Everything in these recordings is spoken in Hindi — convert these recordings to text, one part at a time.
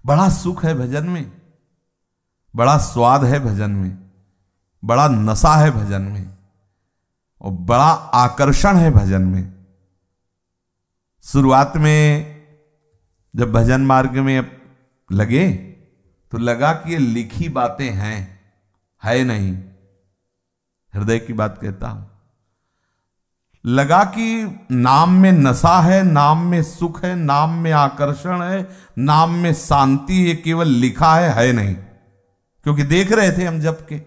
बड़ा सुख है भजन में, बड़ा स्वाद है भजन में, बड़ा नशा है भजन में, और बड़ा आकर्षण है भजन में। शुरुआत में जब भजन मार्ग में लगे तो लगा कि ये लिखी बातें हैं, है नहीं, हृदय की बात कहता हूं। लगा कि नाम में नशा है, नाम में सुख है, नाम में आकर्षण है, नाम में शांति है, केवल लिखा है नहीं। क्योंकि देख रहे थे हम जब के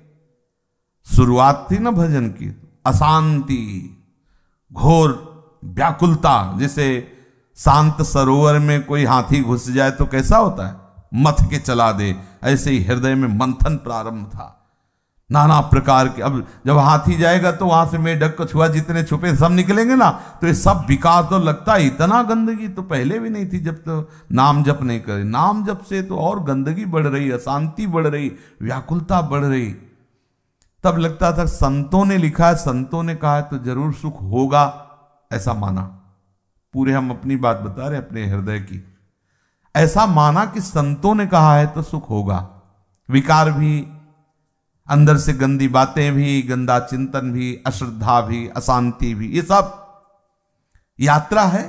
शुरुआत थी ना भजन की, अशांति, घोर व्याकुलता, जैसे शांत सरोवर में कोई हाथी घुस जाए तो कैसा होता है, मथ के चला दे, ऐसे ही हृदय में मंथन प्रारंभ था, नाना प्रकार के। अब जब हाथी जाएगा तो वहां से मेढक कछुआ जितने छुपे सब निकलेंगे ना, तो ये सब विकार तो लगता है। इतना गंदगी तो पहले भी नहीं थी जब तो नाम जप नहीं करे। नाम जप से तो और गंदगी बढ़ रही, अशांति बढ़ रही, व्याकुलता बढ़ रही। तब लगता था संतों ने लिखा है, संतों ने कहा है तो जरूर सुख होगा, ऐसा माना। पूरे हम अपनी बात बता रहे अपने हृदय की, ऐसा माना कि संतों ने कहा है तो सुख होगा। विकार भी, अंदर से गंदी बातें भी, गंदा चिंतन भी, अश्रद्धा भी, अशांति भी, ये सब यात्रा है।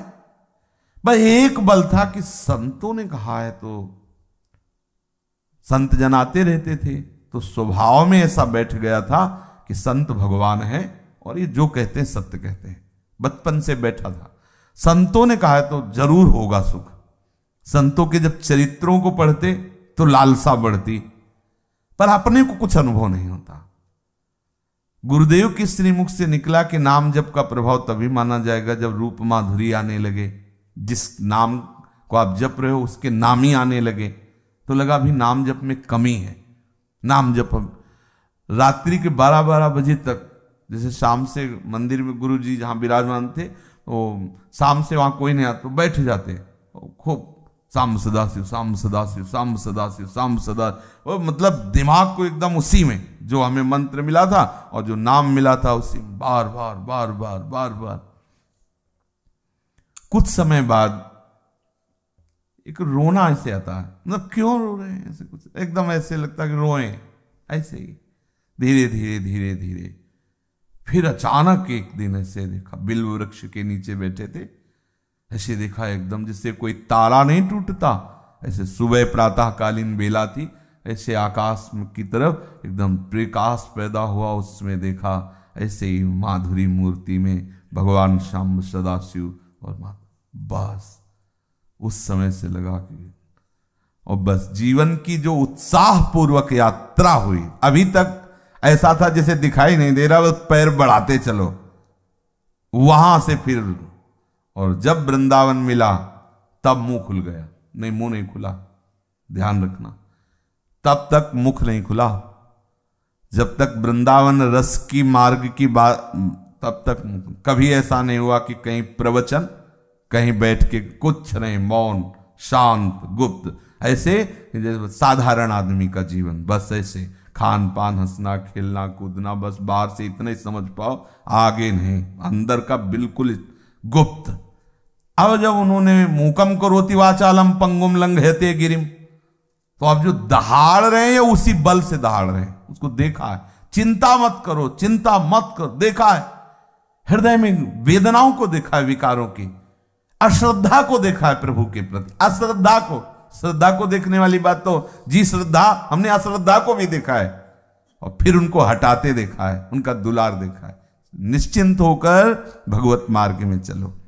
बस एक बल था कि संतों ने कहा है तो संत जन आते रहते थे, तो स्वभाव में ऐसा बैठ गया था कि संत भगवान है और ये जो कहते हैं सत्य कहते हैं। बचपन से बैठा था, संतों ने कहा है तो जरूर होगा सुख। संतों के जब चरित्रों को पढ़ते तो लालसा बढ़ती, पर अपने को कुछ अनुभव नहीं होता। गुरुदेव के श्रीमुख से निकला कि नाम जप का प्रभाव तभी माना जाएगा जब रूप माधुरी आने लगे। जिस नाम को आप जप रहे हो उसके नाम ही आने लगे, तो लगा भी नाम जप में कमी है। नाम जप रात्रि के 12-12 बजे तक, जैसे शाम से मंदिर में गुरु जी जहां विराजमान थे, तो शाम से वहां कोई नहीं आता तो बैठ जाते खूब, शाम सदाशिव, शाम सदाशिव, शाम सदाशिव, शाम सदा, और मतलब दिमाग को एकदम उसी में जो हमें मंत्र मिला था और जो नाम मिला था उसी में बार बार बार बार बार बार। कुछ समय बाद एक रोना ऐसे आता है, मतलब क्यों रो रहे हैं ऐसे, कुछ एकदम ऐसे लगता है कि रोएं, ऐसे ही धीरे धीरे धीरे धीरे। फिर अचानक एक दिन ऐसे देखा, बिल्व वृक्ष के नीचे बैठे थे, ऐसे देखा एकदम जैसे कोई तारा नहीं टूटता, ऐसे सुबह प्रातःकालीन बेला थी, ऐसे आकाश की तरफ एकदम प्रकाश पैदा हुआ। उसमें देखा ऐसे ही माधुरी मूर्ति में भगवान श्याम सदाशिव और माता। बस उस समय से लगा कि, और बस जीवन की जो उत्साह पूर्वक यात्रा हुई, अभी तक ऐसा था जैसे दिखाई नहीं दे रहा, बस पैर बढ़ाते चलो, वहां से फिर। और जब वृंदावन मिला तब मुंह खुल गया, नहीं मुंह नहीं खुला, ध्यान रखना, तब तक मुख नहीं खुला जब तक वृंदावन रस की मार्ग की बात, तब तक कभी ऐसा नहीं हुआ कि कहीं प्रवचन, कहीं बैठ के कुछ नहीं, मौन, शांत, गुप्त, ऐसे साधारण आदमी का जीवन, बस ऐसे खान पान, हंसना खेलना कूदना, बस बाहर से इतना ही समझ पाओ, आगे नहीं, अंदर का बिल्कुल गुप्त। अब जब उन्होंने मूकम करोति वाचालम पंगुम लंघयते गिरिम, तो अब जो दहाड़ रहे हैं उसी बल से दहाड़ रहे हैं, उसको देखा है। चिंता मत करो, चिंता मत करो, देखा है हृदय में वेदनाओं को, देखा है विकारों की, अश्रद्धा को देखा है प्रभु के प्रति, अश्रद्धा को। श्रद्धा को देखने वाली बात तो जी श्रद्धा, हमने अश्रद्धा को भी देखा है और फिर उनको हटाते देखा है, उनका दुलार देखा है। निश्चिंत होकर भगवत मार्ग में चलो।